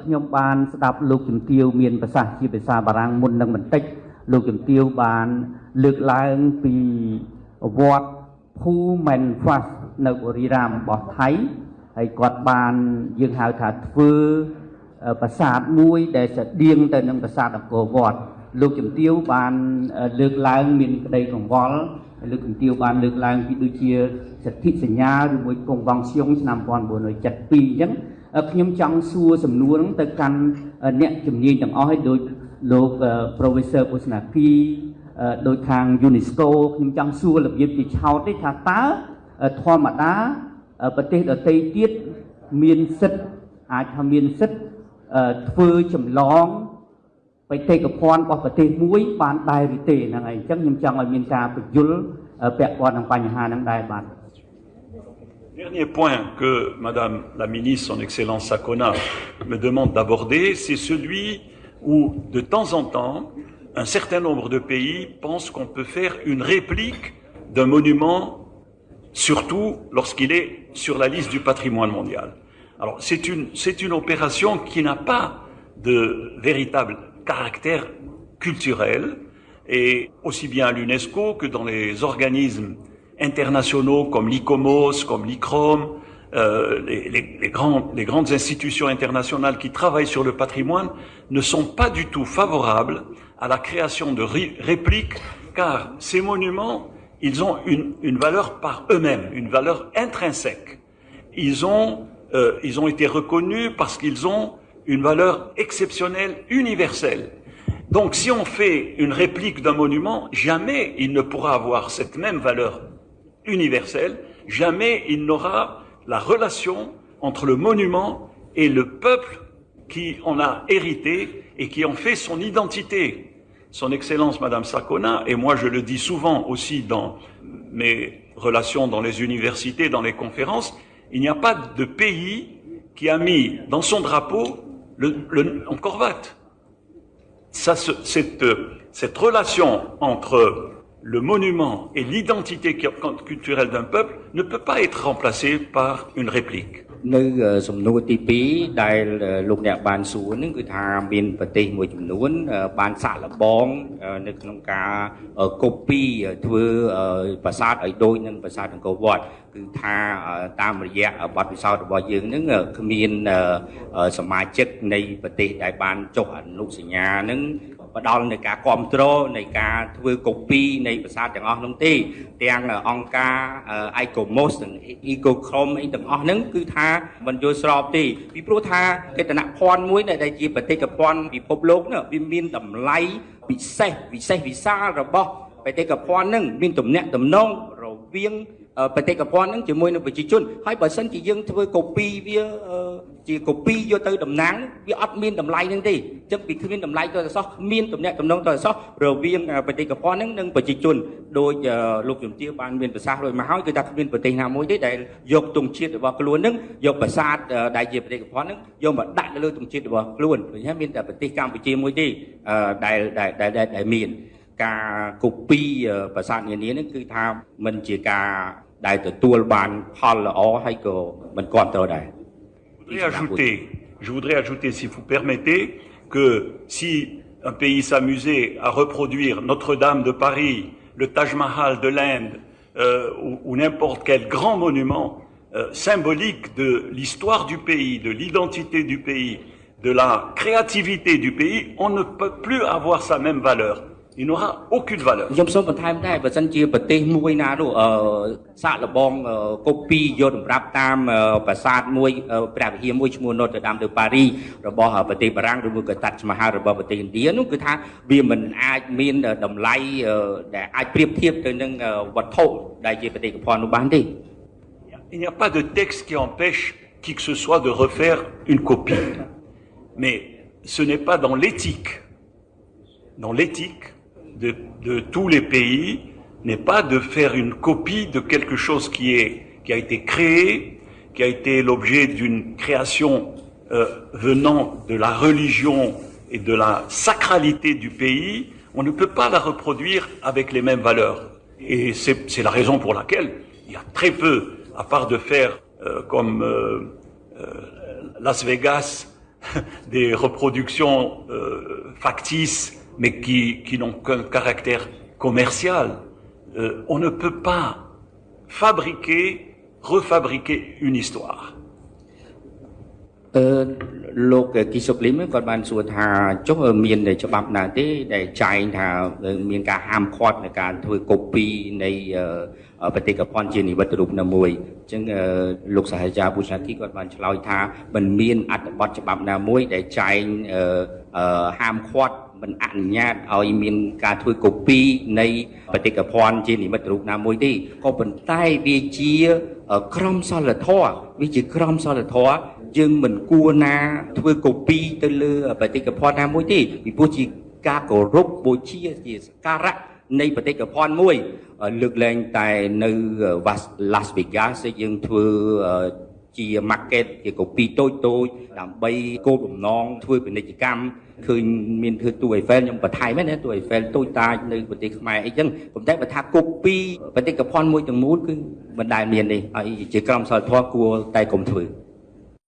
ខ្ញុំបានស្ដាប់លោកជំទាវមានប្រសាសន៍ជាភាសាបារាំងមុននឹងបន្តិចលោកជំទាវបានលើកឡើងពីវត្តភូមែនហ្វាសនៅបុរីរាមរបស់ថៃហើយគាត់បានយើងហៅថាធ្វើប្រាសាទមួយដែលស្តៀងទៅនឹងប្រាសាទអង្គរវត្តលោកជំទាវបានលើកឡើងមានក្តីកង្វល់លោកជំទាវបានលើកឡើងពីដូចជាសិទ្ធិសញ្ញាឬមួយគង់វងស្យងឆ្នាំ1972អញ្ចឹងខ្ញុំចង់សួរសំណួរទៅកាន់អ្នកជំនាញទាំងអស់ឲ្យដូចលោក Professor ពុស្នាគីដោយខាង UNESCO ខ្ញុំចង់សួររបៀបជាឆោតនេះថាតើធម្មតាប្រទេសដទៃទៀតមានសិទ្ធិអាចថាមានសិទ្ធិធ្វើចម្លងបេតិកភណ្ឌរបស់ប្រទេសមួយបានដែរឬទេហ្នឹងហើយអញ្ចឹងខ្ញុំចង់ឲ្យមានការបញ្យល់ពាក់ព័ន្ធនឹងបញ្ហាហ្នឹងដែរបាទ Dernier point que Madame la ministre, son Excellence Sakona, me demande d'aborder, c'est celui où, de temps en temps, un certain nombre de pays pensent qu'on peut faire une réplique d'un monument, surtout lorsqu'il est sur la liste du patrimoine mondial. Alors, c'est une opération qui n'a pas de véritable caractère culturel, et aussi bien à l'UNESCO que dans les organismes internationaux comme l'ICOMOS, comme l'ICROM, les grandes institutions internationales qui travaillent sur le patrimoine ne sont pas du tout favorables à la création de répliques, car ces monuments, ils ont une valeur par eux-mêmes, une valeur intrinsèque. Ils ont été reconnus parce qu'ils ont une valeur exceptionnelle, universelle. Donc si on fait une réplique d'un monument, jamais il ne pourra avoir cette même valeur universelle, jamais il n'aura la relation entre le monument et le peuple qui en a hérité et qui en fait son identité. Son Excellence Madame Sakona, et moi je le dis souvent aussi dans mes relations dans les universités, dans les conférences, il n'y a pas de pays qui a mis dans son drapeau en corvette. Cette relation entre le monument et l'identité culturelle d'un peuple ne peut pas être remplacée par une réplique. នៅសំណួរទី2ដែលលោកអ្នកបានសួរនឹងគឺថាមានប្រទេសមួយចំនួនបានសាកល្បងនៅក្នុងការ copy ធ្វើប្រាសាទឲ្យដូចនឹងប្រាសាទអង្គរវត្តគឺថាតាមរយៈបទពិសោធន៍របស់យើងនឹងគ្មានសមាជិកនៃប្រទេសដែលបានចុះអនុសញ្ញានឹងផ្ដល់នៃការគ្រប់គ្រងនៃការធ្វើ copy នៃប្រាសាទទាំងអស់នោះទេទាំងអង្គការ ICOMOS និង EcoCom អីទាំងអស់ហ្នឹងគឺថាមិនយល់ស្របទេពីព្រោះថាកេតនភ័ណ្ឌមួយដែលជាបេតិកភណ្ឌពិភពលោកនោះវាមានតម្លៃពិសេសវិសាលរបស់បេតិកភណ្ឌហ្នឹងមានទំនាក់ទំនងរវាងបេតិកភណ្ឌហ្នឹងជាមួយនឹងប្រជាជនហើយបើសិនជាយើងធ្វើ copy វាជា copy យកទៅតំណាងវាអត់មានតម្លៃហ្នឹងទេអញ្ចឹងវាគ្មានតម្លៃទៅសោះគ្មានទំនាក់ទំនងទៅសោះរវាងបេតិកភណ្ឌហ្នឹងនិងប្រជាជនដោយលោកជំទាវបានមានប្រសាសន៍រួចមកហើយគឺថាគ្មានប្រទេសណាមួយទេដែលយកទង់ជាតិរបស់ខ្លួនហ្នឹងយកប្រាសាទដែលជាបេតិកភណ្ឌហ្នឹងយកមកដាក់លើទង់ជាតិរបស់ខ្លួនដូច្នេះមានតែប្រទេសកម្ពុជាមួយទេដែលមានការ copy ប្រាសាទនានាហ្នឹងគឺថាមិនជាការដែលទទួលបានផលល្អហើយក៏មិនគ្រប់ត្រូវដែរ Je voudrais ajouter, si vous permettez, que si un pays s'amusait à reproduire Notre-Dame de Paris, le Taj Mahal de l'Inde, ou n'importe quel grand monument symbolique de l'histoire du pays, de l'identité du pays, de la créativité du pays, on ne peut plus avoir sa même valeur. Il n'aura aucune valeur. ខ្ញុំសូមបន្ថែមដែរបើសិនជាប្រទេសមួយណានោះសាកល្បង copy យកសម្រាប់តាមប្រាសាទមួយព្រះវិហារមួយឈ្មោះ Notre Dame de Paris របស់ប្រទេសបារាំងឬមួយក៏ Taj Mahal របស់ប្រទេសឥណ្ឌានោះគឺថាវាមិនអាចមានតម្លៃដែលអាចប្រៀបធៀបទៅនឹងវត្ថុដែលជាបេតិកភណ្ឌនោះបានទេ Il n'y a pas de texte qui empêche qui que ce soit de refaire une copie. Mais ce n'est pas dans l'éthique. Dans l'éthique de tous les pays n'est pas de faire une copie de quelque chose qui a été créé, qui a été l'objet d'une création venant de la religion et de la sacralité du pays. On ne peut pas la reproduire avec les mêmes valeurs. Et c'est la raison pour laquelle il y a très peu, à part de faire comme Las Vegas des reproductions factices, mais qui n'ont qu'un caractère commercial. On ne peut pas refabriquer une histoire. លោកគីសុកលីមគាត់បានសួរថាចុះមានច្បាប់ណាទេដែលចែងថាមានការហាមឃាត់ในការធ្វើកូពីនៃបេតិកភណ្ឌជានិមិត្តរូបណាមួយអញ្ចឹងលោកសាស្ត្រាចារ្យពូសាគីគាត់បានឆ្លើយថាមិនមានអត្ថបទច្បាប់ណាមួយដែលចែងហាមឃាត់មិនអនុញ្ញាតឲ្យមានការធ្វើកូពីនៃបេតិកភណ្ឌជានិមិត្តរូបណាមួយទេក៏ប៉ុន្តែវាជាក្រមសីលធម៌វាជាក្រមសីលធម៌យើងមិនគួរណាធ្វើកូពីទៅលើបេតិកភណ្ឌណាមួយទេពីព្រោះជាការគោរពបូជាជាសក្ការៈនៃបេតិកភណ្ឌមួយលើកលែងតែនៅ Las Vegas យើងធ្វើជា market ជាកូពីតូចដើម្បីគោលបំណងធ្វើពាណិជ្ជកម្មឃើញមានធ្វើទូ Eiffel ខ្ញុំបន្ថែមណាទូ Eiffel តូចតាចនៅប្រទេសខ្មែរអីចឹងប៉ុន្តែបើថាកូពីបេតិកភណ្ឌមួយទាំងមូលគឺមិនដែលមានទេហើយជាក្រមសីលធម៌គួរតែកុំធ្វើ